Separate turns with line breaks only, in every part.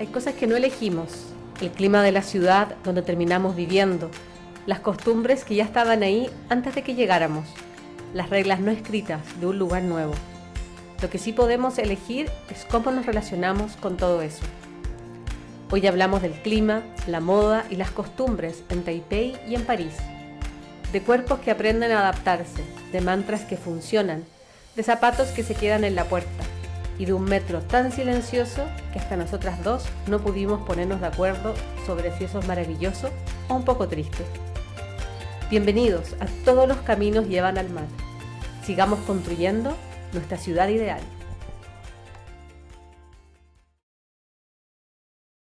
Hay cosas que no elegimos, el clima de la ciudad donde terminamos viviendo, las costumbres que ya estaban ahí antes de que llegáramos, las reglas no escritas de un lugar nuevo. Lo que sí podemos elegir es cómo nos relacionamos con todo eso. Hoy hablamos del clima, la moda y las costumbres en Taipei y en París, de cuerpos que aprenden a adaptarse, de mantras que funcionan, de zapatos que se quedan en la puerta y de un metro tan silencioso que hasta nosotras dos no pudimos ponernos de acuerdo sobre si eso es maravilloso o un poco triste. Bienvenidos a Todos los caminos llevan al mar. Sigamos construyendo nuestra ciudad ideal.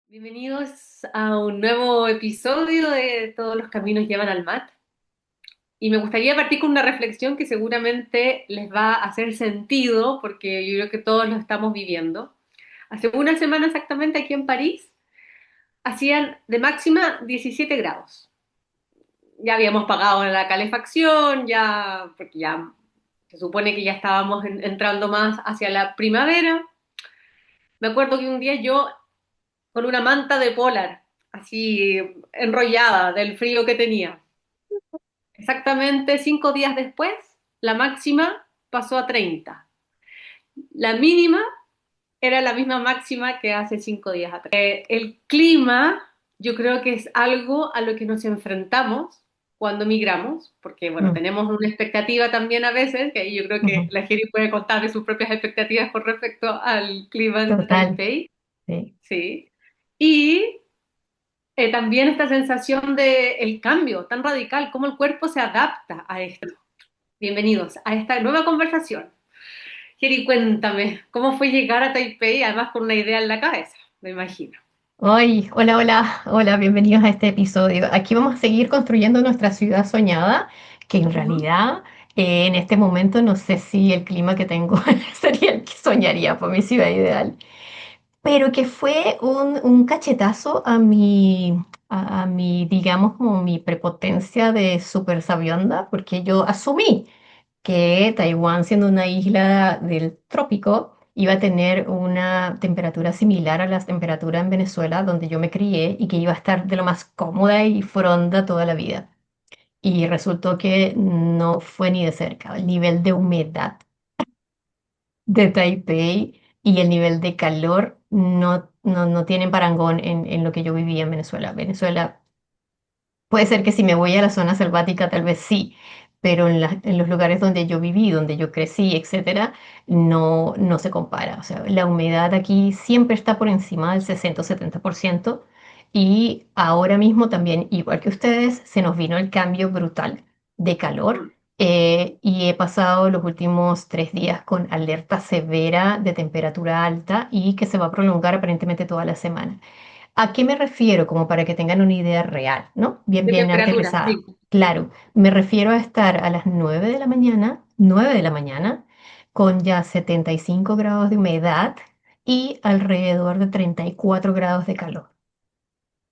Bienvenidos a un nuevo episodio de Todos los caminos llevan al mar. Y me gustaría partir con una reflexión que seguramente les va a hacer sentido, porque yo creo que todos lo estamos viviendo. Hace una semana exactamente aquí en París hacían de máxima 17 grados. Ya habíamos pagado la calefacción, ya, porque ya se supone que ya estábamos entrando más hacia la primavera. Me acuerdo que un día yo con una manta de polar, así enrollada del frío que tenía. Exactamente 5 días después, la máxima pasó a 30. La mínima era la misma máxima que hace 5 días atrás. El clima, yo creo que es algo a lo que nos enfrentamos cuando migramos, porque bueno,
Mm,
tenemos una expectativa también a veces, que ahí yo creo que
ujú.
la Jeri puede contar de sus propias expectativas con respecto al clima en
Total,
Taipei,
sí.
sí. Y también esta sensación de el cambio tan radical, cómo el cuerpo se adapta a esto. Bienvenidos a esta nueva conversación. Jeri, cuéntame, ¿cómo fue llegar a Taipei, además con una idea en la cabeza, me imagino?
Hoy, hola, hola, hola, bienvenidos a este episodio. Aquí vamos a seguir construyendo nuestra ciudad soñada, que en
Ujú.
realidad en este momento no sé si el clima que tengo sería el que soñaría por mi ciudad ideal, pero que fue un cachetazo a mi, digamos, como mi prepotencia de super sabionda, porque yo asumí que Taiwán, siendo una isla del trópico, iba a tener una temperatura similar a la temperatura en Venezuela, donde yo me crié, y que iba a estar de lo más cómoda y fronda toda la vida. Y resultó que no fue ni de cerca. El nivel de humedad de Taipei y el nivel de calor no tienen parangón en lo que yo vivía en Venezuela. Venezuela puede ser que si me voy a la zona selvática, tal vez sí, pero en los lugares donde yo viví, donde yo crecí, etcétera, no se compara. O sea, la humedad aquí siempre está por encima del 60 o 70%, y ahora mismo también, igual que ustedes, se nos vino el cambio brutal de calor.
Mm.
Y he pasado los últimos 3 días con alerta severa de temperatura alta y que se va a prolongar aparentemente toda la semana. ¿A qué me refiero? Como para que tengan una idea real, ¿no? Bien,
De
bien
temperatura,
aterrizada.
sí.
Claro, me refiero a estar a las 9 de la mañana, 9 de la mañana, con ya 75 grados de humedad y alrededor de 34 grados de calor.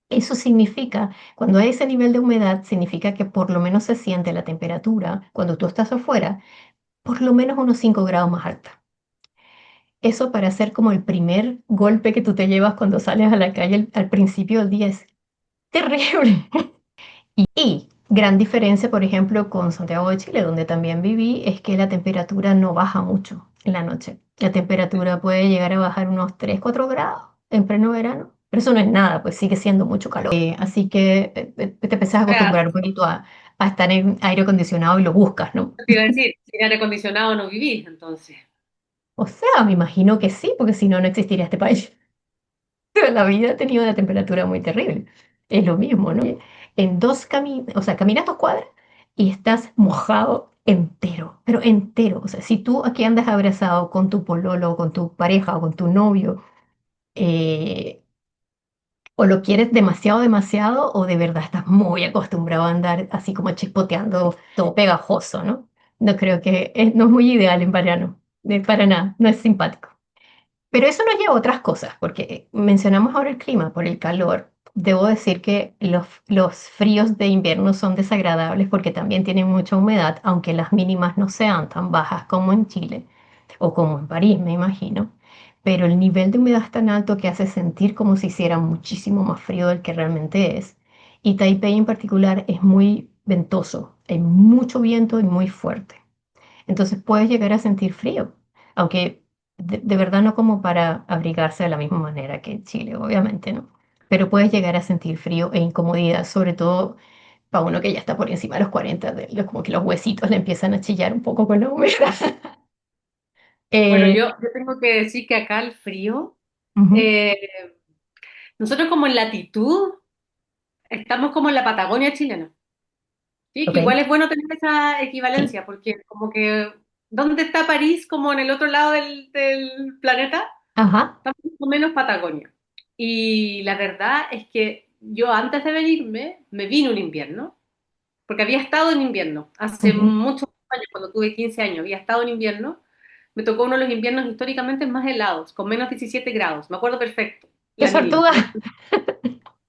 Eso significa, cuando hay ese nivel de humedad, significa que por lo menos se siente la temperatura, cuando tú estás afuera, por lo menos unos 5 grados más alta. Eso para hacer como el primer golpe que tú te llevas cuando sales a la calle al principio del día es terrible. Y gran diferencia, por ejemplo, con Santiago de Chile, donde también viví, es que la temperatura no baja mucho en la noche. La temperatura puede llegar a bajar unos 3 4 grados en pleno verano, pero eso no es nada, pues sigue siendo mucho calor. Así que te empiezas a
O sea,
acostumbrar un poquito a estar en aire acondicionado y lo buscas, ¿no?
te iba a decir, sin aire acondicionado no vivís, entonces.
O sea, me imagino que sí, porque si no, no existiría este país. Pero la vida ha tenido una temperatura muy terrible. Es lo mismo, ¿no? En dos caminos, o sea, caminas 2 cuadras y estás mojado entero, pero entero. O sea, si tú aquí andas abrazado con tu pololo, o con tu pareja o con tu novio, eh, o lo quieres demasiado, demasiado, o de verdad estás muy acostumbrado a andar así como chispoteando, todo pegajoso, ¿no? No creo que, no es muy ideal en verano, para nada, no es simpático. Pero eso nos lleva a otras cosas, porque mencionamos ahora el clima por el calor. Debo decir que los fríos de invierno son desagradables porque también tienen mucha humedad, aunque las mínimas no sean tan bajas como en Chile. o como en París, me imagino, pero el nivel de humedad es tan alto que hace sentir como si hiciera muchísimo más frío del que realmente es. Y Taipei en particular es muy ventoso, hay mucho viento y muy fuerte. Entonces puedes llegar a sentir frío, aunque de verdad no como para abrigarse de la misma manera que en Chile, obviamente, ¿no? Pero puedes llegar a sentir frío e incomodidad, sobre todo para uno que ya está por encima de los 40, como que los huesitos le empiezan a chillar un poco con la humedad.
Bueno,
Eh,
yo tengo que decir que acá el frío,
ujú,
eh, nosotros como en latitud, estamos como en la Patagonia chilena. Sí,
ok.
que igual es bueno tener esa equivalencia,
Sí.
porque como que, ¿dónde está París como en el otro lado del planeta?
Ajá.
Estamos más o menos Patagonia. Y la verdad es que yo antes de venirme, me vine un invierno, porque había estado en invierno, hace
Ujú.
muchos años, cuando tuve 15 años, había estado en invierno, me tocó uno de los inviernos históricamente más helados, con menos 17 grados, me acuerdo perfecto,
¡Qué
la niña.
sortuda!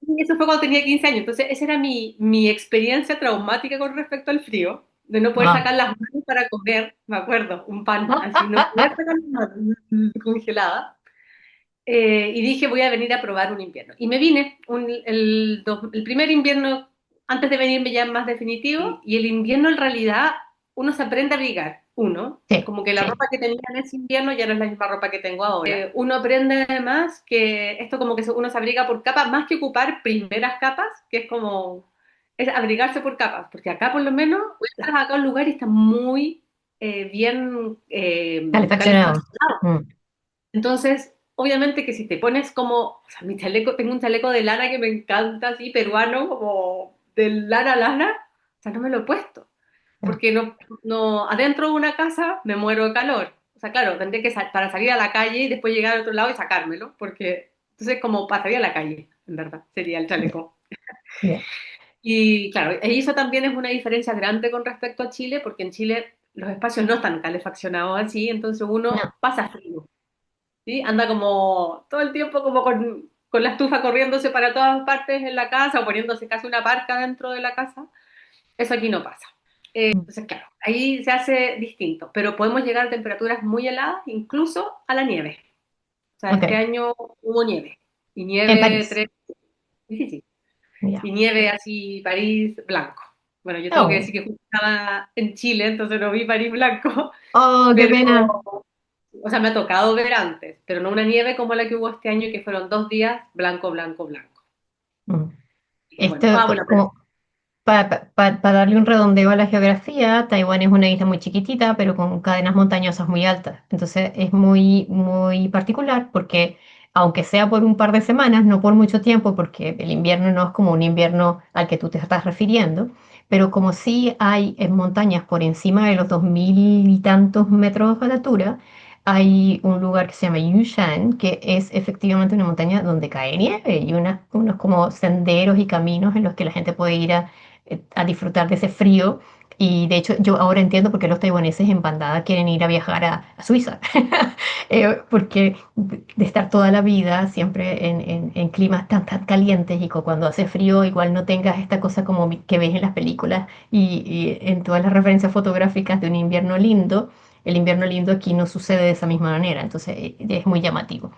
Y eso fue cuando tenía 15 años. Entonces, esa era mi experiencia traumática con respecto al frío, de no poder
Ah.
sacar las manos para comer, me acuerdo, un pan, así, no poder sacar las manos congelada. Y dije, voy a venir a probar un invierno. Y me vine, el primer invierno, antes de venirme ya más definitivo, y el invierno en realidad uno se aprende a abrigar, uno,
Sí,
como que la
sí.
ropa que tenía en ese invierno ya no es la misma ropa que tengo ahora. Uno aprende además que esto como que uno se abriga por capas, más que ocupar primeras capas, que es como, es abrigarse por capas, porque acá por lo menos, estás acá en un lugar y está muy bien
Calefaccionado.
calefaccionado.
Mm.
Entonces, obviamente que si te pones como, o sea, mi chaleco, tengo un chaleco de lana que me encanta, así, peruano, como de lana a lana, o sea, no me lo he puesto,
Ya.
porque adentro de una casa me muero de calor. O sea, claro, tendría que para salir a la calle y después llegar al otro lado y sacármelo, porque entonces como para salir a la calle, en verdad, sería el
Ya.
chaleco.
Ya.
Y claro, y eso también es una diferencia grande con respecto a Chile, porque en Chile los espacios no están calefaccionados así, entonces
No.
uno pasa frío. ¿Sí? Anda como todo el tiempo como con la estufa corriéndose para todas partes en la casa o poniéndose casi una parca dentro de la casa. Eso aquí no pasa.
Mm.
Entonces, claro, ahí se hace distinto, pero podemos llegar a temperaturas muy heladas, incluso a la nieve. O sea, este
Ok.
año hubo nieve. Y
En
nieve
París.
tres, sí, sí, sí.
Ya.
Y nieve así, París blanco. Bueno, yo tengo que
Oh,
decir que justo estaba en Chile, entonces no vi París blanco,
oh, qué
pero
pena.
o sea, me ha tocado ver antes, pero no una nieve como la que hubo este año, que fueron 2 días blanco, blanco, blanco.
Mm.
Y
Esto,
bueno, bueno, pero
como para darle un redondeo a la geografía, Taiwán es una isla muy chiquitita, pero con cadenas montañosas muy altas. Entonces es muy, muy particular porque, aunque sea por un par de semanas, no por mucho tiempo, porque el invierno no es como un invierno al que tú te estás refiriendo, pero como sí hay en montañas por encima de los 2000 y tantos metros de altura, hay un lugar que se llama Yushan, que es efectivamente una montaña donde cae nieve y unos como senderos y caminos en los que la gente puede ir a disfrutar de ese frío. Y de hecho, yo ahora entiendo por qué los taiwaneses en bandada quieren ir a viajar a Suiza, porque de estar toda la vida siempre en climas tan calientes y cuando hace frío igual no tengas esta cosa como que ves en las películas y en todas las referencias fotográficas de un invierno lindo. El invierno lindo aquí no sucede de esa misma manera, entonces es muy llamativo.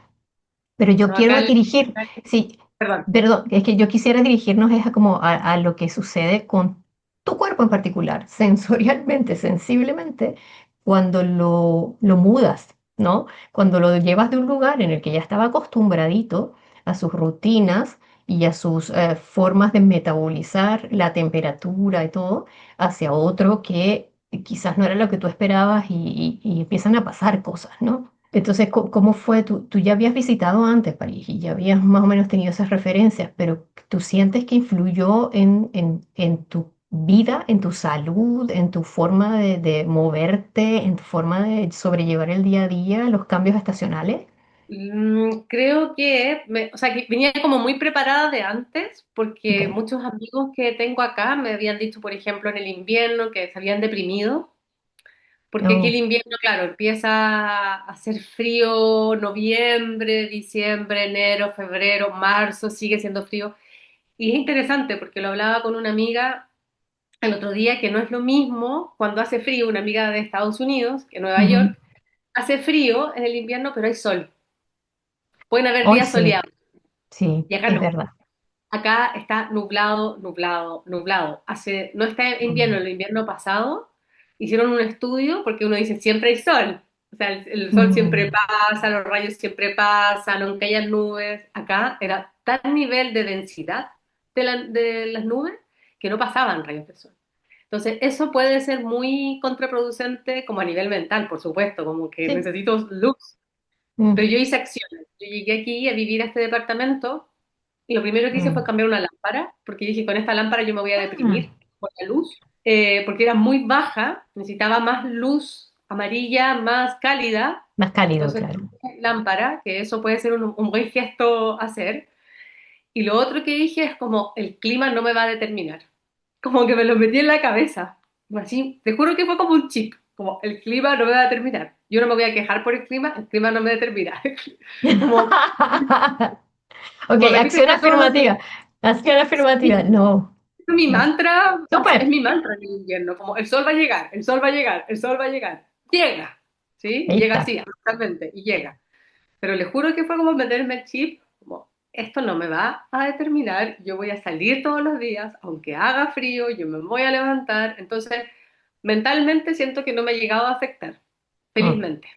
Pero yo
no, acá,
quiero dirigir, sí,
perdón,
perdón, es que yo quisiera dirigirnos es a como a lo que sucede con tu cuerpo en particular, sensorialmente, sensiblemente, cuando lo mudas, ¿no? Cuando lo llevas de un lugar en el que ya estaba acostumbradito a sus rutinas y a sus formas de metabolizar la temperatura y todo, hacia otro que quizás no era lo que tú esperabas y empiezan a pasar cosas, ¿no? Entonces, ¿cómo fue? Tú ya habías visitado antes París y ya habías más o menos tenido esas referencias, pero ¿tú sientes que influyó en tu vida, en tu salud, en tu forma de moverte, en tu forma de sobrellevar el día a día, los cambios estacionales?
creo que, o sea, que venía como muy preparada de antes,
Ok.
porque muchos amigos que tengo acá me habían dicho, por ejemplo, en el invierno que se habían deprimido, porque aquí el
Oh,
invierno, claro, empieza a hacer frío, noviembre, diciembre, enero, febrero, marzo, sigue siendo frío. Y es interesante porque lo hablaba con una amiga el otro día que no es lo mismo cuando hace frío, una amiga de Estados Unidos, que Nueva
ujú,
York, hace frío en el invierno, pero hay sol. Pueden haber
Hoy
días
sí,
soleados.
sí,
Y acá
es
no.
verdad.
Acá está nublado, nublado, nublado. No está invierno,
Mm,
el invierno pasado hicieron un estudio porque uno dice siempre hay sol. O sea, el sol siempre
mm,
pasa, los rayos siempre pasan, aunque haya nubes. Acá era tal nivel de densidad de las nubes que no pasaban rayos de sol. Entonces, eso puede ser muy contraproducente como a nivel mental, por supuesto, como que
sí,
necesito luz. Pero
mm,
yo hice acciones. Yo llegué aquí a vivir a este departamento y lo primero que hice fue
mm.
cambiar una lámpara, porque dije, con esta lámpara yo me voy a
Ah,
deprimir por la luz, porque era muy baja, necesitaba más luz amarilla, más cálida.
más cálido,
Entonces,
claro.
cambié lámpara, que eso puede ser un buen gesto hacer. Y lo otro que dije es como, el clima no me va a determinar. Como que me lo metí en la cabeza. Así, te juro que fue como un chip, como el clima no me va a determinar. Yo no me voy a quejar por el clima no me determina. Como,
Ok,
como
acción
repítelo todos los días.
afirmativa. Acción afirmativa.
Sí,
No,
es mi
no.
mantra, es
Súper.
mi mantra en el invierno, como el sol va a llegar, el sol va a llegar, el sol va a llegar. Llega, ¿sí? Y
Ahí
llega
está.
así, absolutamente, y llega. Pero le juro que fue como meterme el chip, como esto no me va a determinar, yo voy a salir todos los días, aunque haga frío, yo me voy a levantar. Entonces, mentalmente siento que no me ha llegado a afectar,
Mm,
felizmente.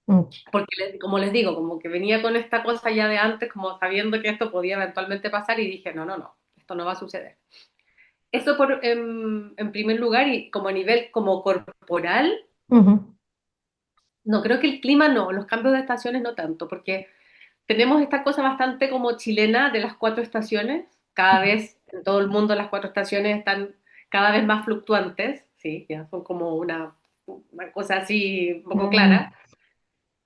mm.
Porque, como les digo, como que venía con esta cosa ya de antes, como sabiendo que esto podía eventualmente pasar y dije, no, no, no, esto no va a suceder. Eso en primer lugar y como a nivel como corporal,
Ujú,
no, creo que el clima no, los cambios de estaciones no tanto, porque tenemos esta cosa bastante como chilena de las cuatro estaciones, cada
ujú,
vez en todo el mundo las cuatro estaciones están cada vez más fluctuantes, sí, ya son como una cosa así un poco
mm,
clara,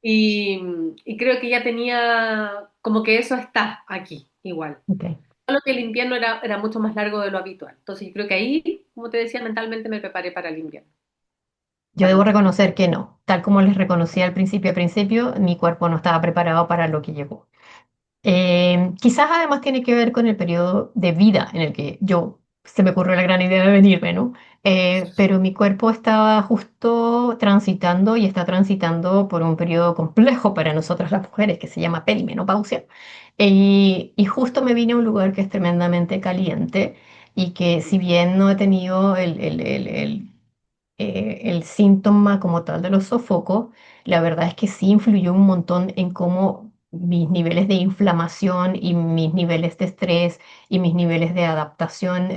y, y creo que ya tenía como que eso está aquí igual.
ok.
Solo que el invierno era mucho más largo de lo habitual. Entonces yo creo que ahí, como te decía, mentalmente me preparé para el invierno,
Yo
para
debo
el frío.
reconocer que no. Tal como les reconocí al principio, mi cuerpo no estaba preparado para lo que llegó. Quizás además tiene que ver con el periodo de vida en el que yo se me ocurrió la gran idea de venirme, ¿no? Pero mi cuerpo estaba justo transitando y está transitando por un periodo complejo para nosotras las mujeres que se llama perimenopausia. Y justo me vine a un lugar que es tremendamente caliente y que si bien no he tenido el síntoma como tal de los sofocos, la verdad es que sí influyó un montón en cómo mis niveles de inflamación y mis niveles de estrés y mis niveles de adaptación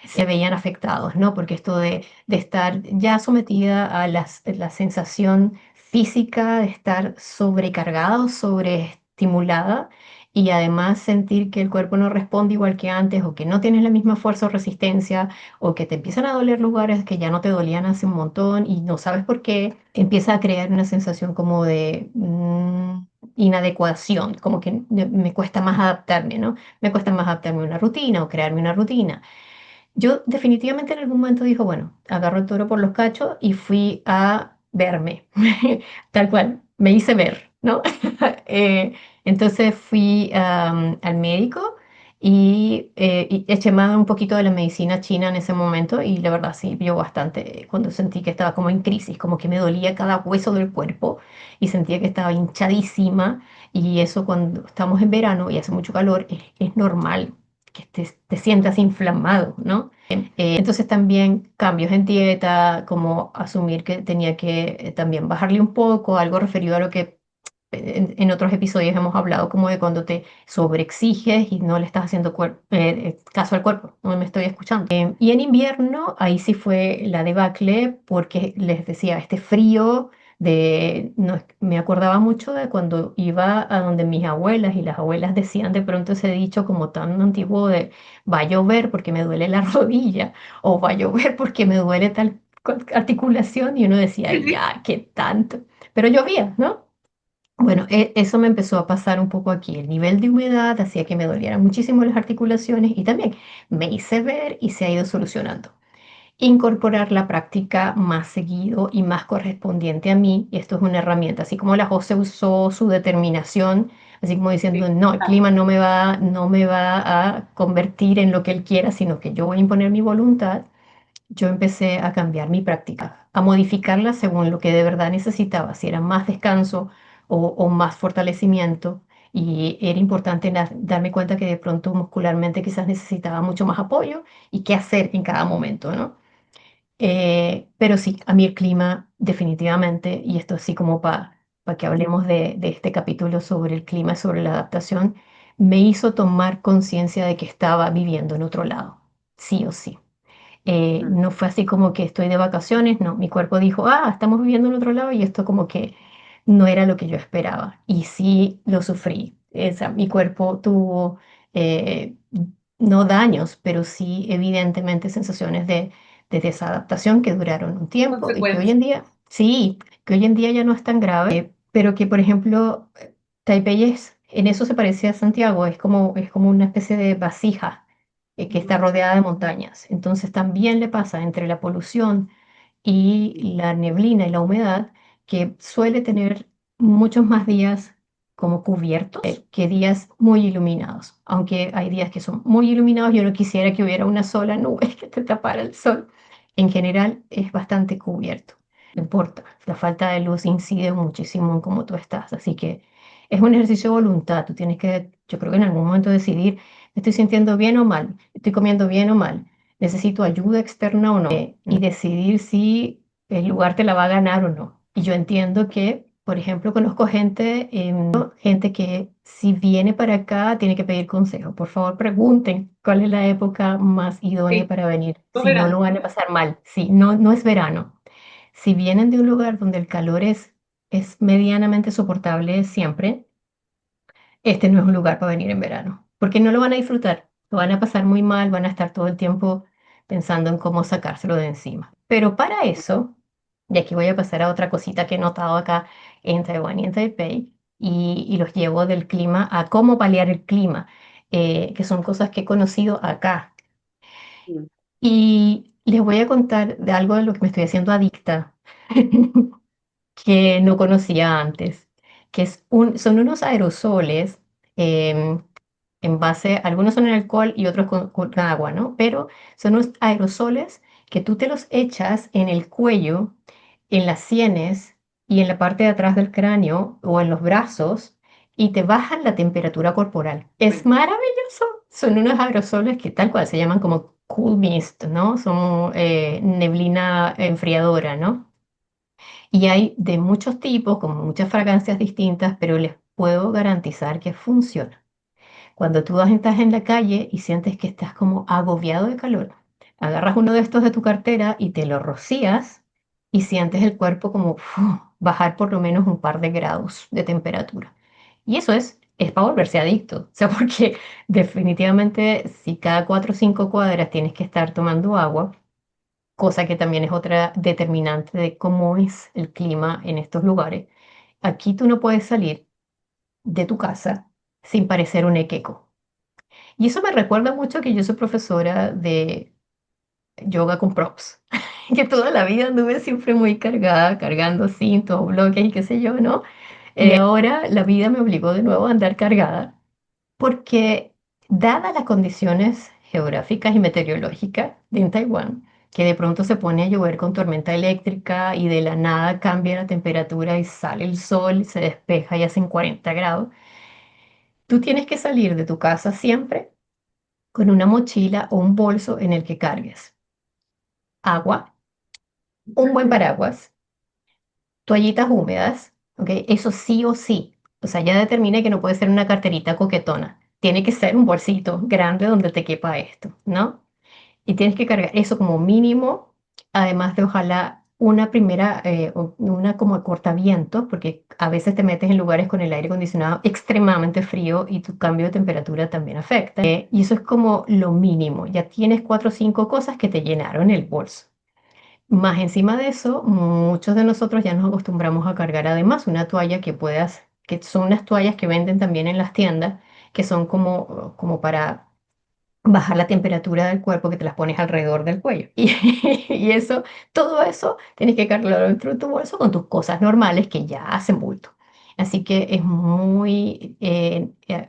se veían afectados, ¿no? Porque esto de estar ya sometida a la sensación física de estar sobrecargada o sobreestimulada y además sentir que el cuerpo no responde igual que antes o que no tienes la misma fuerza o resistencia o que te empiezan a doler lugares que ya no te dolían hace un montón y no sabes por qué, empieza a crear una sensación como de inadecuación, como que me cuesta más adaptarme, ¿no? Me cuesta más adaptarme a una rutina o crearme una rutina. Yo definitivamente en algún momento dijo, bueno, agarro el toro por los cachos y fui a verme, tal cual, me hice ver, ¿no? Eh, entonces fui al médico y eché mano un poquito de la medicina china en ese momento y la verdad sí vio bastante cuando sentí que estaba como en crisis, como que me dolía cada hueso del cuerpo y sentía que estaba hinchadísima y eso cuando estamos en verano y hace mucho calor es normal que te sientas inflamado, ¿no? Entonces también cambios en dieta, como asumir que tenía que también bajarle un poco, algo referido a lo que en otros episodios hemos hablado, como de cuando te sobreexiges y no le estás haciendo caso al cuerpo, no me estoy escuchando. Y en invierno, ahí sí fue la debacle, porque les decía, este frío no, me acordaba mucho de cuando iba a donde mis abuelas y las abuelas decían de pronto ese dicho como tan antiguo de va a llover porque me duele la rodilla o va a llover porque me duele tal articulación y uno decía,
Sí, sí.
ya, qué tanto. Pero llovía, ¿no? Bueno, eso me empezó a pasar un poco aquí. El nivel de humedad hacía que me dolieran muchísimo las articulaciones y también me hice ver y se ha ido solucionando. Incorporar la práctica más seguido y más correspondiente a mí, y esto es una herramienta, así como la José usó su determinación, así como diciendo,
Sí.
no, el
Ah,
clima no me va a convertir en lo que él quiera, sino que yo voy a imponer mi voluntad. yo empecé a cambiar mi práctica, a modificarla según lo que de verdad necesitaba, si era más descanso o más fortalecimiento. Y era importante darme cuenta que de pronto muscularmente quizás necesitaba mucho más apoyo y qué hacer en cada momento, ¿no? Pero sí, a mí el clima definitivamente, y esto así como para que hablemos de este capítulo sobre el clima, sobre la adaptación, me hizo tomar conciencia de que estaba viviendo en otro lado, sí o sí.
Mm.
No fue así como que estoy de vacaciones, no, mi cuerpo dijo, ah, estamos viviendo en otro lado y esto como que no era lo que yo esperaba y sí lo sufrí. Mi cuerpo tuvo eh, no daños, pero sí evidentemente sensaciones de desadaptación que duraron un tiempo y que hoy
Consecuencia.
en día, sí, que hoy en día ya no es tan grave, pero que por ejemplo Taipei en eso se parece a Santiago, es como una especie de vasija que está
Mm.
rodeada de montañas. Entonces también le pasa entre la polución y la neblina y la humedad que suele tener muchos más días como cubiertos que días muy iluminados. Aunque hay días que son muy iluminados, yo no quisiera que hubiera una sola nube que te tapara el sol. En general es bastante cubierto. No importa, la falta de luz incide muchísimo en cómo tú estás. Así que es un ejercicio de voluntad. Tú tienes que, yo creo que en algún momento decidir, ¿me estoy sintiendo bien o mal? ¿Estoy comiendo bien o mal? ¿Necesito ayuda externa o no? Y decidir si el lugar te la va a ganar o no. Y yo entiendo que, por ejemplo, conozco gente, gente que si viene para acá tiene que pedir consejo. Por favor, pregunten cuál es la época más idónea
Sí,
para venir.
no
Si no
verán.
lo van a pasar mal. Si no, no es verano. Si vienen de un lugar donde el calor es medianamente soportable siempre, este no es un lugar para venir en verano, porque no lo van a disfrutar, lo van a pasar muy mal, van a estar todo el tiempo pensando en cómo sacárselo de encima. Pero para eso, y aquí voy a pasar a otra cosita que he notado acá en Taiwán y en Taipei, y los llevo del clima a cómo paliar el clima, que son cosas que he conocido acá.
Mm.
Y les voy a contar de algo de lo que me estoy haciendo adicta, que no conocía antes, que son unos aerosoles. em, en base, algunos son en alcohol y otros con agua, ¿no? Pero son unos aerosoles que tú te los echas en el cuello, en las sienes y en la parte de atrás del cráneo o en los brazos y te bajan la temperatura corporal. Es
Bueno,
maravilloso. Son unos aerosoles que tal cual se llaman como cool mist, ¿no? Son neblina enfriadora, ¿no? Y hay de muchos tipos, con muchas fragancias distintas, pero les puedo garantizar que funciona. Cuando tú estás en la calle y sientes que estás como agobiado de calor, agarras uno de estos de tu cartera y te lo rocías y sientes el cuerpo como bajar por lo menos un par de grados de temperatura. Y eso es para volverse adicto. O sea, porque definitivamente si cada 4 o 5 cuadras tienes que estar tomando agua, cosa que también es otra determinante de cómo es el clima en estos lugares, aquí tú no puedes salir de tu casa sin parecer un equeco. Y eso me recuerda mucho que yo soy profesora de yoga con props, que toda la vida anduve siempre muy cargada, cargando cintos, bloques y qué sé yo, ¿no? Ahora la vida me obligó de nuevo a andar cargada, porque dadas las condiciones geográficas y meteorológicas en Taiwán, que de pronto se pone a llover con tormenta eléctrica y de la nada cambia la temperatura y sale el sol, se despeja y hacen 40 grados, tú tienes que salir de tu casa siempre con una mochila o un bolso en el que cargues agua, un buen paraguas, toallitas húmedas, ¿ok? Eso sí o sí. O sea, ya determiné que no puede ser una carterita coquetona. Tiene que ser un bolsito grande donde te quepa esto, ¿no? Y tienes que cargar eso como mínimo, además de ojalá una primera, una como cortavientos, porque a veces te metes en lugares con el aire acondicionado extremadamente frío y tu cambio de temperatura también afecta. Y eso es como lo mínimo. Ya tienes 4 o 5 cosas que te llenaron el bolso. Más encima de eso, muchos de nosotros ya nos acostumbramos a cargar además una toalla que son unas toallas que venden también en las tiendas, que son como para bajar la temperatura del cuerpo, que te las pones alrededor del cuello. Y eso, todo eso tienes que cargarlo dentro de tu bolso con tus cosas normales que ya hacen bulto. Así que es muy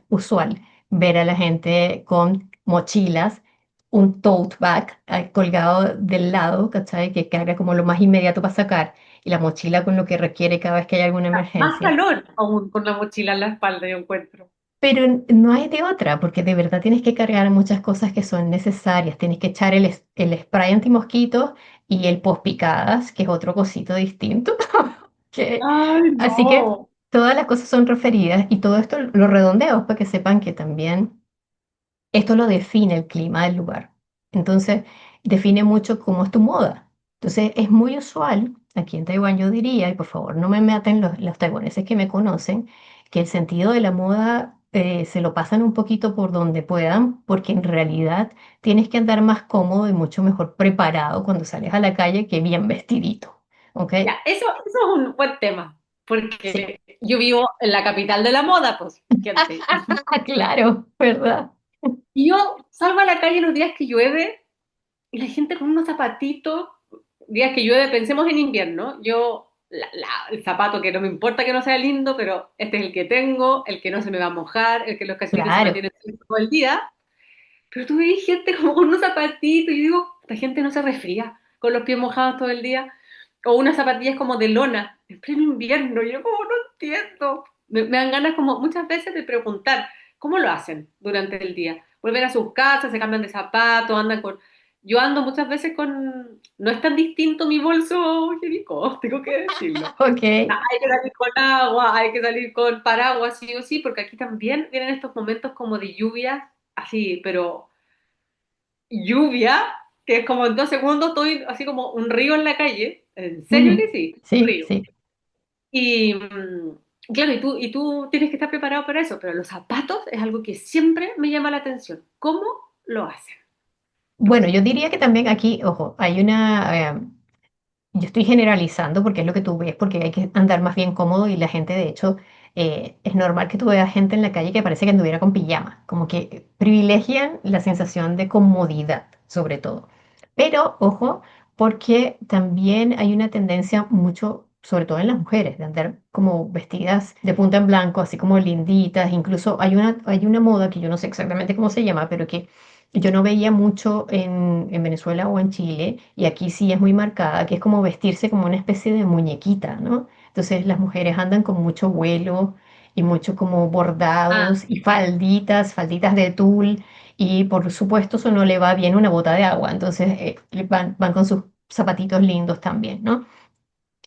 usual ver a la gente con mochilas un tote bag colgado del lado, ¿cachai? Que carga como lo más inmediato para sacar y la mochila con lo que requiere cada vez que hay alguna
Más
emergencia.
calor aún con la mochila en la espalda, yo encuentro.
Pero no hay de otra, porque de verdad tienes que cargar muchas cosas que son necesarias. Tienes que echar el spray antimosquitos y el post picadas, que es otro cosito distinto. que-
Ay,
Así que
no.
todas las cosas son referidas y todo esto lo redondeo para que sepan que también esto lo define el clima del lugar. Entonces, define mucho cómo es tu moda. Entonces, es muy usual, aquí en Taiwán yo diría, y por favor no me maten los taiwaneses que me conocen, que el sentido de la moda se lo pasan un poquito por donde puedan, porque en realidad tienes que andar más cómodo y mucho mejor preparado cuando sales a la calle que bien vestidito. ¿Ok?
Ya, eso es un buen tema,
Sí.
porque yo vivo en la capital de la moda, pues, gente.
Claro, ¿verdad?
Y yo salgo a la calle los días que llueve y la gente con unos zapatitos, días que llueve, pensemos en invierno, yo, el zapato que no me importa que no sea lindo, pero este es el que tengo, el que no se me va a mojar, el que los calcetines se
Claro.
mantienen todo el día, pero tú ves gente como con unos zapatitos y yo digo, esta gente no se resfría con los pies mojados todo el día, o unas zapatillas como de lona, en pleno invierno, y yo como no entiendo. Me dan ganas como muchas veces de preguntar, ¿cómo lo hacen durante el día? Vuelven a sus casas, se cambian de zapatos, andan con... Yo ando muchas veces con... No es tan distinto mi bolso higiénico, tengo que decirlo.
Ok.
Hay que salir con agua, hay que salir con paraguas, sí o sí, porque aquí también vienen estos momentos como de lluvia, así, pero lluvia, que es como en 2 segundos estoy así como un río en la calle, en serio
Ujú.
que sí, un
Sí,
río.
sí.
Y claro, y tú tienes que estar preparado para eso, pero los zapatos es algo que siempre me llama la atención. ¿Cómo lo hacen?
Bueno, yo diría que también aquí, ojo, hay yo estoy generalizando porque es lo que tú ves, porque hay que andar más bien cómodo y la gente, de hecho, es normal que tú veas gente en la calle que parece que anduviera con pijama, como que privilegian la sensación de comodidad, sobre todo. Pero, ojo, porque también hay una tendencia mucho, sobre todo en las mujeres, de andar como vestidas de punta en blanco, así como linditas, incluso hay una moda que yo no sé exactamente cómo se llama, pero que yo no veía mucho en Venezuela o en Chile, y aquí sí es muy marcada, que es como vestirse como una especie de muñequita, ¿no? Entonces las mujeres andan con mucho vuelo y mucho como
Ah,
bordados y falditas, falditas de tul, y por supuesto eso no le va bien una bota de agua, entonces van con sus zapatitos lindos también, ¿no?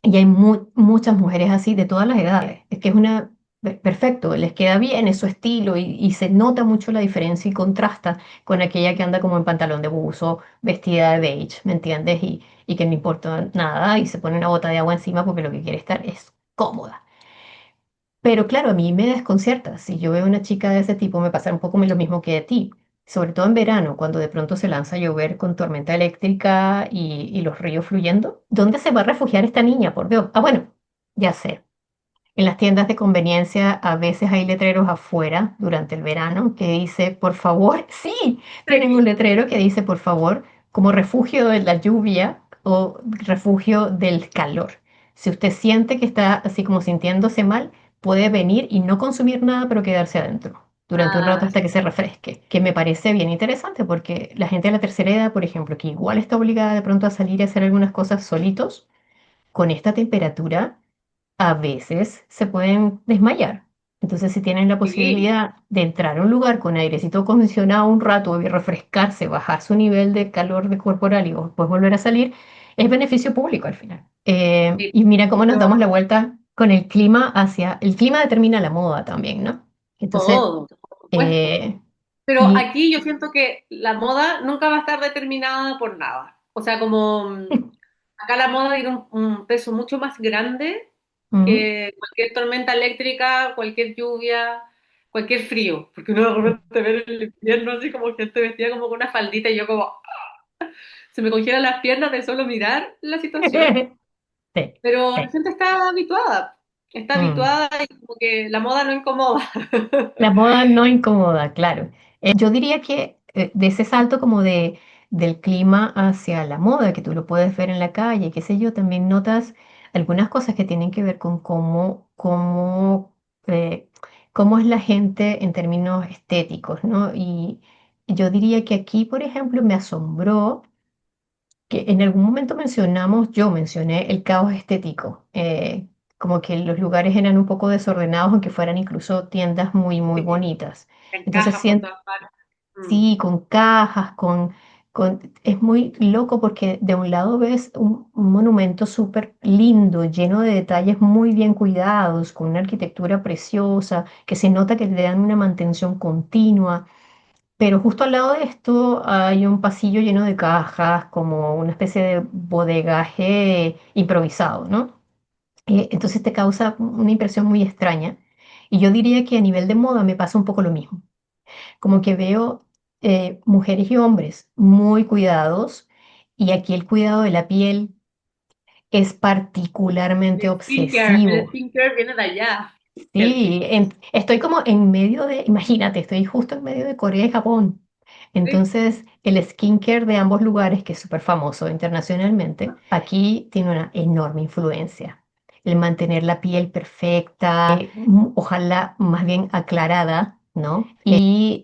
Y hay muchas mujeres así de todas las edades. Es que es perfecto, les queda bien, es su estilo y se nota mucho la diferencia y contrasta con aquella que anda como en pantalón de buzo, vestida de beige, ¿me entiendes? Y que no importa nada y se pone una bota de agua encima porque lo que quiere estar es cómoda. Pero claro, a mí me desconcierta. Si yo veo una chica de ese tipo, me pasa un poco lo mismo que a ti. Sobre todo en verano, cuando de pronto se lanza a llover con tormenta eléctrica y los ríos fluyendo. ¿Dónde se va a refugiar esta niña, por Dios? Ah, bueno, ya sé. En las tiendas de conveniencia a veces hay letreros afuera durante el verano que dice, por favor, sí, tienen un
sí.
letrero que dice, por favor, como refugio de la lluvia o refugio del calor. Si usted siente que está así como sintiéndose mal, puede venir y no consumir nada, pero quedarse adentro durante un rato
Ah,
hasta que se refresque, que me parece bien interesante porque la gente de la tercera edad, por ejemplo, que igual está obligada de pronto a salir y hacer algunas cosas solitos, con esta temperatura a veces se pueden desmayar. Entonces, si tienen la
sí.
posibilidad de entrar a un lugar con airecito acondicionado un rato y refrescarse, bajar su nivel de calor de corporal y después volver a salir, es beneficio público al final.
Sí.
Y mira cómo nos
Pero
damos la vuelta con el clima hacia... El clima determina la moda también, ¿no? Entonces,
todo, por supuesto.
eh,
Pero
y
aquí yo siento que la moda nunca va a estar determinada por nada. O sea, como acá la moda tiene un peso mucho más grande
mm,
que cualquier tormenta eléctrica, cualquier lluvia, cualquier frío. Porque uno de repente ve en el invierno así como gente vestida como con una faldita y yo como se me congelan las piernas de solo mirar la situación.
sí,
Pero la
sí.
gente está
Mm.
habituada y como que la moda no incomoda.
La moda no incomoda, claro. Yo diría que de ese salto como del clima hacia la moda, que tú lo puedes ver en la calle, qué sé yo, también notas algunas cosas que tienen que ver con eh, cómo es la gente en términos estéticos, ¿no? yo diría que aquí, por ejemplo, me asombró que en algún momento yo mencioné el caos estético, como que los lugares eran un poco desordenados, aunque fueran incluso tiendas muy, muy
Sí,
bonitas. Entonces,
encaja por todas partes. Mm.
sí, con cajas, es muy loco porque de un lado ves un monumento súper lindo, lleno de detalles muy bien cuidados, con una arquitectura preciosa, que se nota que le dan una mantención continua. Pero justo al lado de esto hay un pasillo lleno de cajas, como una especie de bodegaje improvisado, ¿no? Entonces te causa una impresión muy extraña. Y yo diría que a nivel de moda me pasa un poco lo mismo. Como que veo mujeres y hombres muy cuidados y aquí el cuidado de la piel es particularmente
El
obsesivo.
skincare viene de allá.
Sí,
Healthy.
estoy como en medio imagínate, estoy justo en medio de Corea y Japón.
Sí.
Entonces, el skincare de ambos lugares, que es súper famoso internacionalmente, aquí tiene una enorme influencia. El mantener la piel perfecta, ojalá más bien aclarada, ¿no? Y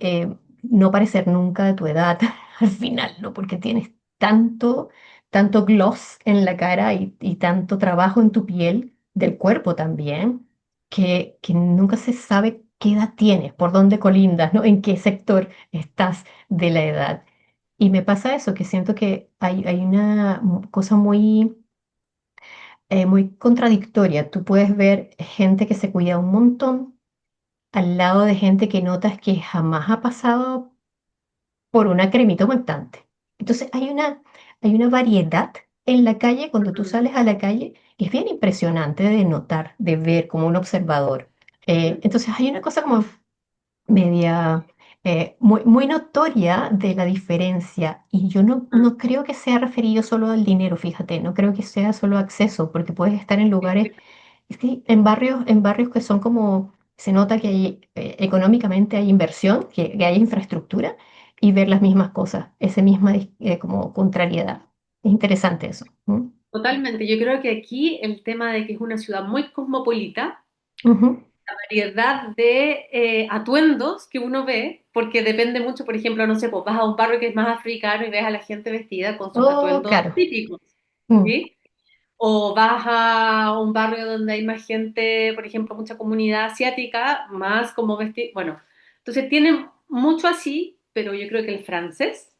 no parecer nunca de tu edad al final, ¿no? Porque tienes tanto gloss en la cara y tanto trabajo en tu piel, del cuerpo también que nunca se sabe qué edad tienes, por dónde colindas, ¿no? En qué sector estás de la edad. Y me pasa eso, que siento que hay una cosa muy contradictoria. Tú puedes ver gente que se cuida un montón al lado de gente que notas que jamás ha pasado por una cremita humectante. Entonces hay una variedad en la calle, cuando tú
Mm.
sales a la calle, que es bien impresionante de notar, de ver como un observador. Entonces hay una cosa como media, muy, muy notoria de la diferencia y yo no creo que sea referido solo al dinero, fíjate, no creo que sea solo acceso, porque puedes estar en lugares, sí, en barrios que son como, se nota que hay, económicamente hay inversión, que hay infraestructura y ver las mismas cosas, esa misma como contrariedad. Es interesante eso. ¿Mm?
Totalmente. Yo creo que aquí el tema de que es una ciudad muy cosmopolita,
Ujú.
variedad de atuendos que uno ve, porque depende mucho, por ejemplo, no sé, pues vas a un barrio que es más africano y ves a la gente vestida con sus
Oh,
atuendos
claro.
típicos,
Mm.
¿sí? O vas a un barrio donde hay más gente, por ejemplo, mucha comunidad asiática, más como vestir, bueno, entonces tienen mucho así, pero yo creo que el francés,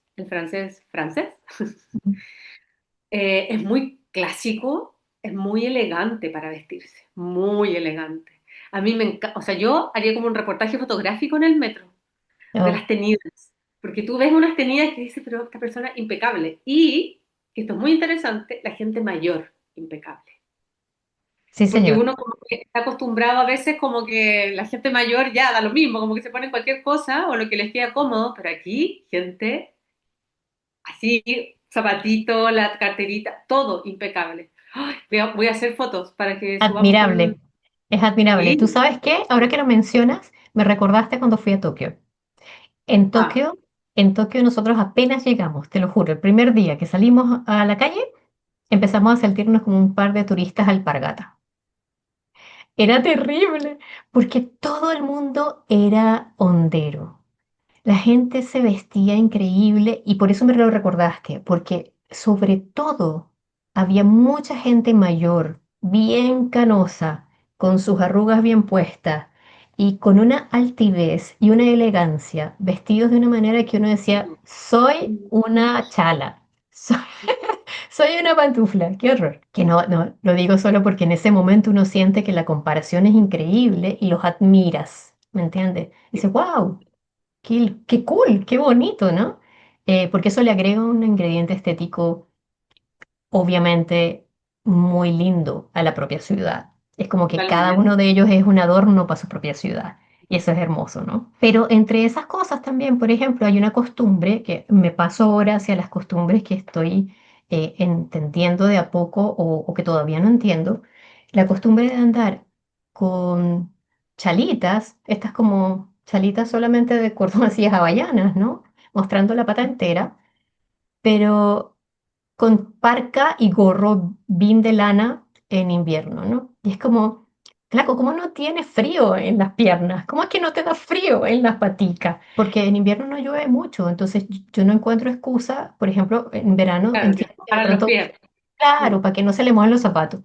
es muy clásico, es muy elegante para vestirse, muy elegante. A mí me encanta, o sea, yo haría como un reportaje fotográfico en el metro de
Oh,
las tenidas, porque tú ves unas tenidas que dices, pero esta persona impecable. Y, que esto es muy interesante, la gente mayor impecable.
sí,
Porque
señor.
uno como que está acostumbrado a veces como que la gente mayor ya da lo mismo, como que se pone cualquier cosa o lo que les queda cómodo, pero aquí gente así, zapatito, la carterita, todo impecable. Ay, voy a hacer fotos para que subamos con...
Admirable, es admirable. ¿Tú
Sí.
sabes qué? Ahora que lo mencionas, me recordaste cuando fui a Tokio. En
Ah,
Tokio, en Tokio nosotros apenas llegamos, te lo juro, el primer día que salimos a la calle, empezamos a sentirnos como un par de turistas alpargata. Era terrible, porque todo el mundo era hondero. La gente se vestía increíble y por eso me lo recordaste, porque sobre todo había mucha gente mayor, bien canosa, con sus arrugas bien puestas y con una altivez y una elegancia, vestidos de una manera que uno decía, soy una chala, soy, soy una pantufla, qué horror. Que no, lo digo solo porque en ese momento uno siente que la comparación es increíble y los admiras, ¿me entiendes? Dice, wow. Qué cool, qué bonito, ¿no? Porque eso le agrega un ingrediente estético obviamente muy lindo a la propia ciudad. Es como que cada
totalmente.
uno de ellos es un adorno para su propia ciudad. Y eso es hermoso, ¿no? Pero entre esas cosas también, por ejemplo, hay una costumbre que me paso ahora hacia las costumbres que estoy entendiendo de a poco o que todavía no entiendo. La costumbre de andar con chalitas, estas como chalitas solamente de cordón así hawaianas, ¿no? Mostrando la pata entera, pero con parca y gorro bien de lana en invierno, ¿no? Y es como, Flaco, ¿cómo no tienes frío en las piernas? ¿Cómo es que no te da frío en las paticas? Porque en invierno no llueve mucho, entonces yo no encuentro excusa, por ejemplo, en verano
Claro, que
entiendo que de
para los
pronto,
pies. Mm.
claro, para que no se le muevan los zapatos,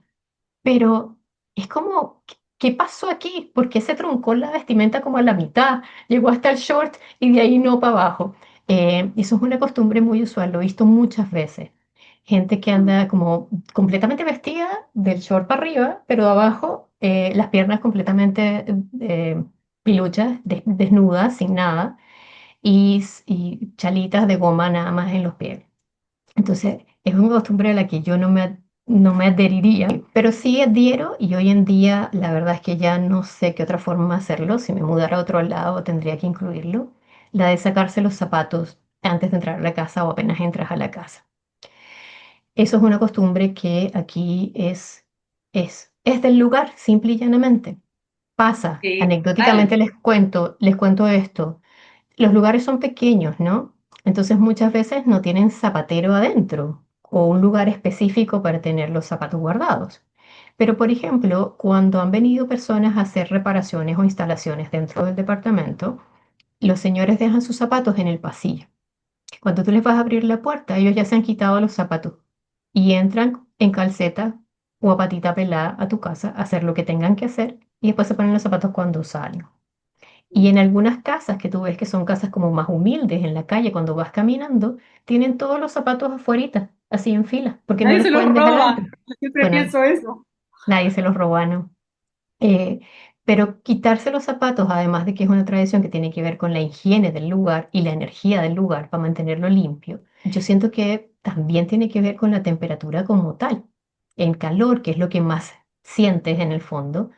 pero es como, ¿qué pasó aquí? ¿Por qué se truncó la vestimenta como a la mitad? Llegó hasta el short y de ahí no para abajo. Eso es una costumbre muy usual, lo he visto muchas veces. Gente que anda como completamente vestida del short para arriba, pero abajo las piernas completamente piluchas, desnudas, sin nada, y chalitas de goma nada más en los pies. Entonces, es una costumbre a la que yo no me adheriría, pero sí adhiero y hoy en día la verdad es que ya no sé qué otra forma hacerlo. Si me mudara a otro lado tendría que incluirlo. La de sacarse los zapatos antes de entrar a la casa o apenas entras a la casa. Eso es una costumbre que aquí es del lugar, simple y llanamente. Pasa,
Sí,
anecdóticamente
total.
les cuento esto. Los lugares son pequeños, ¿no? Entonces muchas veces no tienen zapatero adentro o un lugar específico para tener los zapatos guardados. Pero, por ejemplo, cuando han venido personas a hacer reparaciones o instalaciones dentro del departamento, los señores dejan sus zapatos en el pasillo. Cuando tú les vas a abrir la puerta, ellos ya se han quitado los zapatos y entran en calceta o a patita pelada a tu casa a hacer lo que tengan que hacer y después se ponen los zapatos cuando salen. Y en algunas casas que tú ves que son casas como más humildes en la calle, cuando vas caminando, tienen todos los zapatos afuerita, así en fila, porque no
Nadie
los
se los
pueden dejar
roba.
adentro.
Yo siempre
Bueno,
pienso eso.
nadie se los roba, ¿no? Eh, pero quitarse los zapatos, además de que es una tradición que tiene que ver con la higiene del lugar y la energía del lugar para mantenerlo limpio, yo siento que también tiene que ver con la temperatura como tal. El calor, que es lo que más sientes en el fondo,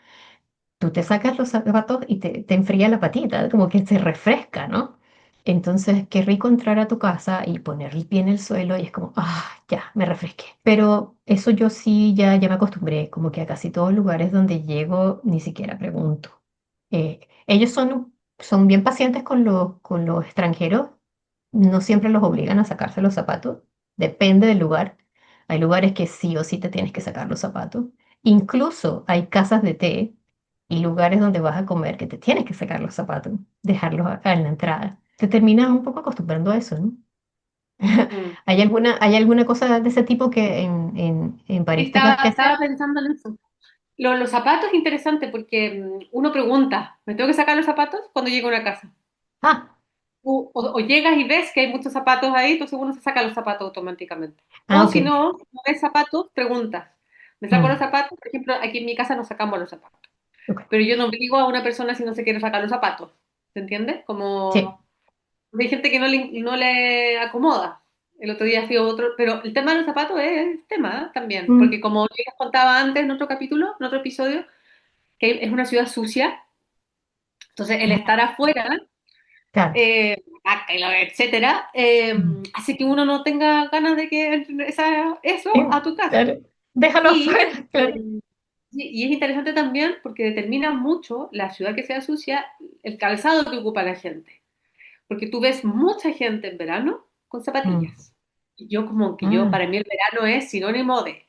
tú te sacas los zapatos y te enfría la patita, como que se refresca, ¿no? Entonces, qué rico entrar a tu casa y poner el pie en el suelo y es como, ah, ya, me refresqué. Pero eso yo sí ya me acostumbré, como que a casi todos los lugares donde llego ni siquiera pregunto. Ellos son bien pacientes con los extranjeros, no siempre los obligan a sacarse los zapatos, depende del lugar. Hay lugares que sí o sí te tienes que sacar los zapatos. Incluso hay casas de té y lugares donde vas a comer que te tienes que sacar los zapatos, dejarlos acá en la entrada. Te terminas un poco acostumbrando a eso, ¿no?
Mm.
Hay alguna cosa de ese tipo que en
Sí,
París tengas que hacer?
estaba pensando en eso. Los zapatos es interesante porque uno pregunta, ¿me tengo que sacar los zapatos cuando llego a una casa?
Ah,
O llegas y ves que hay muchos zapatos ahí, entonces uno se saca los zapatos automáticamente.
ah,
O
ok.
si no, no ves zapatos, preguntas. ¿Me saco los
Mm,
zapatos? Por ejemplo, aquí en mi casa nos sacamos los zapatos.
ok.
Pero yo no obligo a una persona si no se quiere sacar los zapatos. ¿Se entiende?
Sí.
Como hay gente que no le acomoda. El otro día fui a otro, pero el tema de los zapatos es tema también,
Mm,
porque como yo les contaba antes en otro capítulo, en otro episodio, que es una ciudad sucia, entonces el estar afuera,
claro.
etcétera,
Mm.
hace que uno no tenga ganas de que entre eso
Sí,
a tu casa.
claro. Déjalo
Y,
afuera, claro.
y es interesante también porque determina mucho la ciudad que sea sucia, el calzado que ocupa la gente. Porque tú ves mucha gente en verano con
Mm,
zapatillas. Y yo como que yo,
mm.
para mí el verano es sinónimo de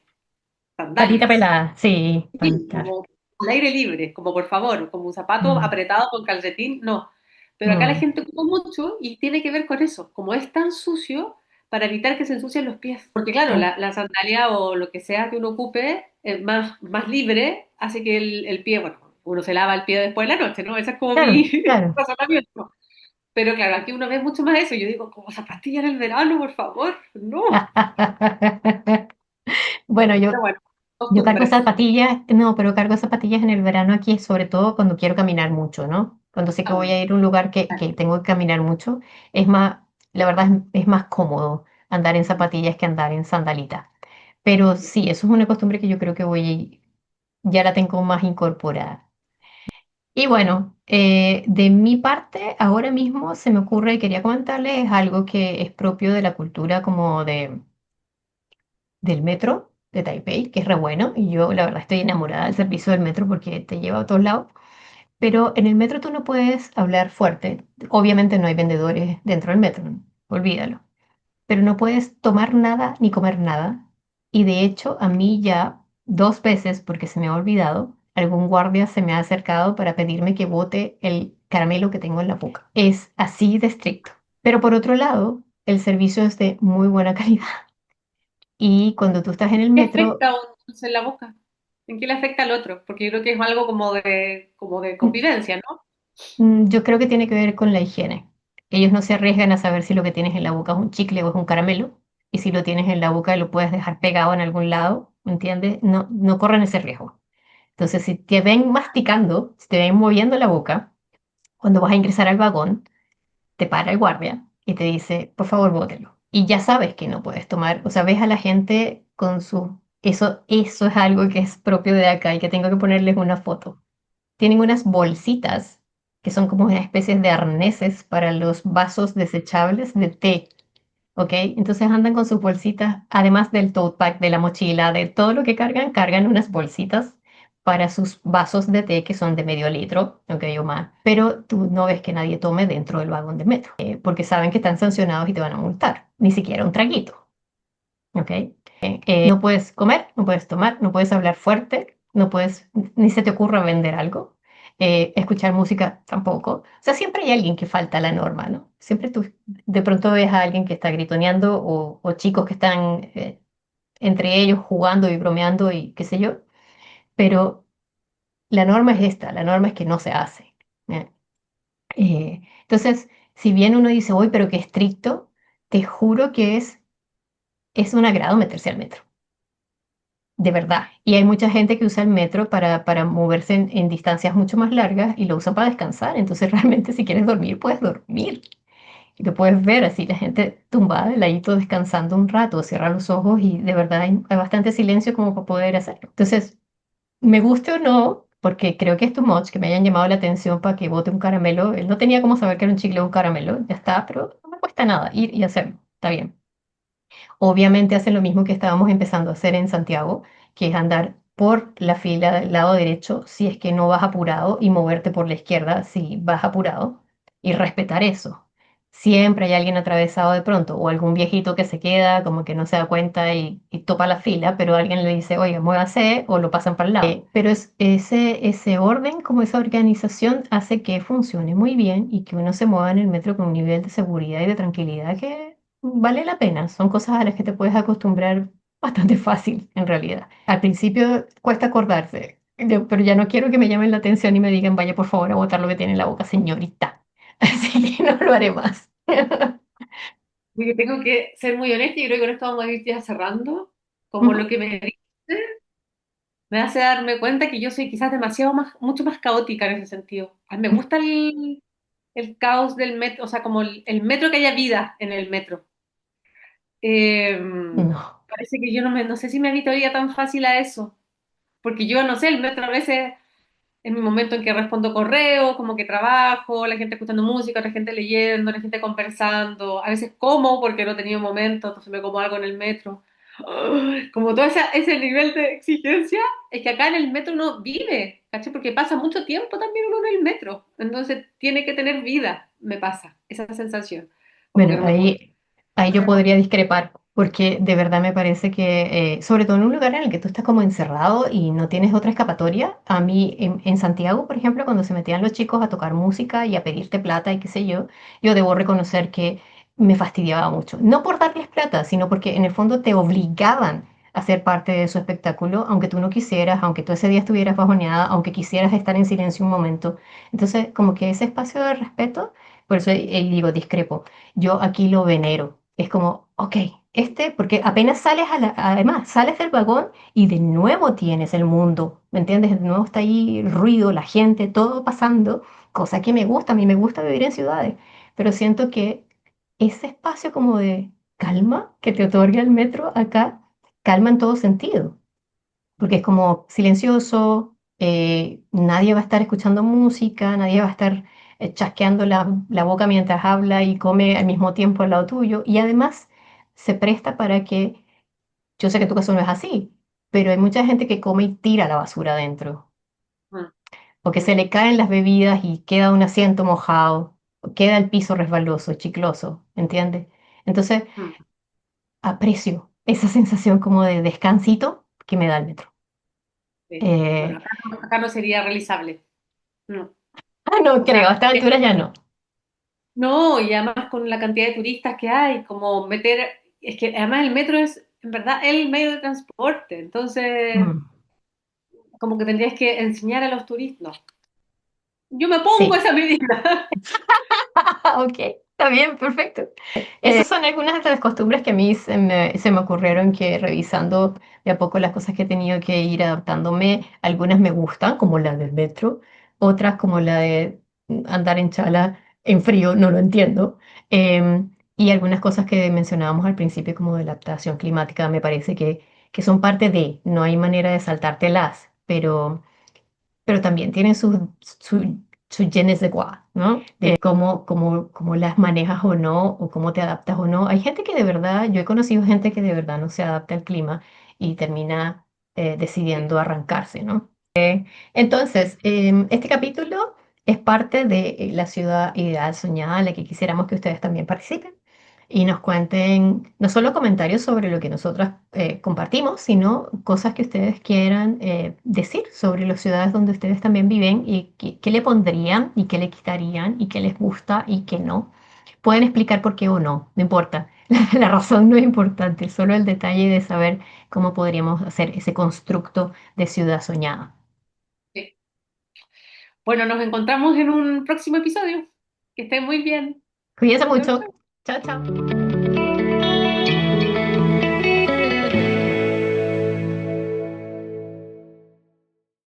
Patita
sandalias.
pelada, sí,
Sí,
claro.
como al aire libre, como por favor, como un zapato
Mm,
apretado con calcetín, no. Pero acá la
mm.
gente ocupa mucho y tiene que ver con eso, como es tan sucio, para evitar que se ensucien los pies. Porque claro,
Ah,
la sandalia o lo que sea que uno ocupe, más libre, hace que el pie, bueno, uno se lava el pie después de la noche, ¿no? Ese es como
claro,
mi
claro.
razonamiento. Pero claro, aquí uno ve mucho más eso. Yo digo, como zapatilla en el verano, por favor, no.
Bueno,
Pero bueno,
yo cargo
costumbres.
zapatillas, no, pero cargo zapatillas en el verano aquí, sobre todo cuando quiero caminar mucho, ¿no? Cuando sé que voy
Ah,
a ir a un lugar que tengo que caminar mucho, es más, la verdad es más cómodo andar en zapatillas que andar en sandalitas. Pero sí, eso es una costumbre que yo creo que ya la tengo más incorporada. Y bueno, de mi parte, ahora mismo se me ocurre, y quería comentarles algo que es propio de la cultura como del metro de Taipei, que es re bueno, y yo la verdad estoy enamorada del servicio del metro porque te lleva a todos lados, pero en el metro tú no puedes hablar fuerte, obviamente no hay vendedores dentro del metro, ¿no? Olvídalo, pero no puedes tomar nada ni comer nada, y de hecho a mí ya dos veces, porque se me ha olvidado, algún guardia se me ha acercado para pedirme que bote el caramelo que tengo en la boca. Es así de estricto. Pero por otro lado, el servicio es de muy buena calidad. Y cuando tú estás en el
¿Qué
metro,
afecta a un dulce en la boca? ¿En qué le afecta al otro? Porque yo creo que es algo como de convivencia, ¿no?
yo creo que tiene que ver con la higiene. Ellos no se arriesgan a saber si lo que tienes en la boca es un chicle o es un caramelo. Y si lo tienes en la boca y lo puedes dejar pegado en algún lado, ¿me entiendes? No, no corren ese riesgo. Entonces, si te ven masticando, si te ven moviendo la boca, cuando vas a ingresar al vagón, te para el guardia y te dice, por favor, bótelo. Y ya sabes que no puedes tomar, o sea, ves a la gente con su... Eso es algo que es propio de acá y que tengo que ponerles una foto. Tienen unas bolsitas que son como una especie de arneses para los vasos desechables de té. ¿Ok? Entonces andan con sus bolsitas, además del tote bag, de la mochila, de todo lo que cargan, cargan unas bolsitas para sus vasos de té que son de medio litro, ¿ok? O más. Pero tú no ves que nadie tome dentro del vagón de metro, porque saben que están sancionados y te van a multar. Ni siquiera un traguito, ¿ok? No puedes comer, no puedes tomar, no puedes hablar fuerte, no puedes, ni se te ocurra vender algo, escuchar música tampoco. O sea, siempre hay alguien que falta a la norma, ¿no? Siempre tú de pronto ves a alguien que está gritoneando o chicos que están entre ellos jugando y bromeando y qué sé yo, pero la norma es esta, la norma es que no se hace. ¿Eh? Entonces, si bien uno dice, uy, pero qué estricto, te juro que es un agrado meterse al metro. De verdad. Y hay mucha gente que usa el metro para moverse en distancias mucho más largas y lo usa para descansar. Entonces, realmente, si quieres dormir, puedes dormir. Y lo puedes ver así, la gente tumbada de ladito descansando un rato, cierra los ojos y de verdad hay bastante silencio como para poder hacerlo. Entonces, me guste o no, porque creo que es too much que me hayan llamado la atención para que bote un caramelo. Él no tenía como saber que era un chicle o un caramelo, ya está, pero no me cuesta nada ir y hacerlo. Está bien. Obviamente hacen lo mismo que estábamos empezando a hacer en Santiago, que es andar por la fila del lado derecho si es que no vas apurado y moverte por la izquierda si vas apurado y respetar eso. Siempre hay alguien atravesado de pronto o algún viejito que se queda como que no se da cuenta y topa la fila, pero alguien le dice, oiga, muévase o lo pasan para el lado. Pero ese orden, como esa organización, hace que funcione muy bien y que uno se mueva en el metro con un nivel de seguridad y de tranquilidad que vale la pena. Son cosas a las que te puedes acostumbrar bastante fácil, en realidad. Al principio cuesta acordarse, pero ya no quiero que me llamen la atención y me digan, vaya por favor a botar lo que tiene en la boca, señorita. Así que no lo haré más.
Porque tengo que ser muy honesta y creo que con esto vamos a ir ya cerrando. Como lo
Ujú.
que me dice, me hace darme cuenta que yo soy quizás demasiado más, mucho más caótica en ese sentido. A mí me gusta el caos del metro, o sea, como el metro que haya vida en el metro. Eh,
No.
Parece que yo no sé si me habituaría tan fácil a eso, porque yo no sé, el metro a veces es mi momento en que respondo correos, como que trabajo, la gente escuchando música, la gente leyendo, la gente conversando, a veces como porque no he tenido momento, entonces me como algo en el metro. Como todo ese nivel de exigencia, es que acá en el metro uno vive, ¿cachai? Porque pasa mucho tiempo también uno en el metro, entonces tiene que tener vida, me pasa, esa sensación, como que
Bueno,
no me puedo...
ahí yo podría discrepar, porque de verdad me parece que, sobre todo en un lugar en el que tú estás como encerrado y no tienes otra escapatoria, a mí en Santiago, por ejemplo, cuando se metían los chicos a tocar música y a pedirte plata y qué sé yo debo reconocer que me fastidiaba mucho. No por darles plata, sino porque en el fondo te obligaban a ser parte de su espectáculo, aunque tú no quisieras, aunque tú ese día estuvieras bajoneada, aunque quisieras estar en silencio un momento. Entonces, como que ese espacio de respeto, por eso digo, discrepo. Yo aquí lo venero. Es como, ok, porque apenas sales además, sales del vagón y de nuevo tienes el mundo, ¿me entiendes? De nuevo está ahí el ruido, la gente, todo pasando, cosa que me gusta, a mí me gusta vivir en ciudades, pero siento que ese espacio como de calma que te otorga el metro acá, calma en todo sentido porque es como silencioso, nadie va a estar escuchando música, nadie va a estar chasqueando la boca mientras habla y come al mismo tiempo al lado tuyo, y además se presta para que, yo sé que tu caso no es así, pero hay mucha gente que come y tira la basura adentro,
Mm,
o que se
mm,
le caen las bebidas y queda un asiento mojado, o queda el piso resbaloso, chicloso, ¿entiendes? Entonces,
mm.
aprecio esa sensación como de descansito que me da el metro.
Sí.
Eh,
Bueno, acá no sería realizable. No.
no
O sea,
creo, a esta altura ya no.
no, y además con la cantidad de turistas que hay, como meter, es que además el metro es en verdad el medio de transporte, entonces
Mm,
como que tendrías que enseñar a los turistas. No, yo me pongo
sí.
esa medida.
Ok, está bien, perfecto. Esas son algunas de las costumbres que a mí se me ocurrieron que revisando de a poco las cosas que he tenido que ir adaptándome, algunas me gustan, como la del metro, otras como la de andar en chala en frío, no lo entiendo. Y algunas cosas que mencionábamos al principio, como de la adaptación climática, me parece que son parte de, no hay manera de saltártelas, pero también tienen su je ne sais quoi, ¿no? De cómo las manejas o no, o cómo te adaptas o no. Hay gente que de verdad, yo he conocido gente que de verdad no se adapta al clima y termina decidiendo arrancarse, ¿no? Entonces, este capítulo es parte de la ciudad ideal soñada, en la que quisiéramos que ustedes también participen y nos cuenten no solo comentarios sobre lo que nosotras compartimos, sino cosas que ustedes quieran decir sobre las ciudades donde ustedes también viven y qué le pondrían y qué le quitarían y qué les gusta y qué no. Pueden explicar por qué o no, no importa. La razón no es importante, solo el detalle de saber cómo podríamos hacer ese constructo de ciudad soñada.
Sí. Bueno, nos encontramos en un próximo episodio. Que estén muy bien.
Cuídense
Chau,
mucho.
chau.
Chao, chao.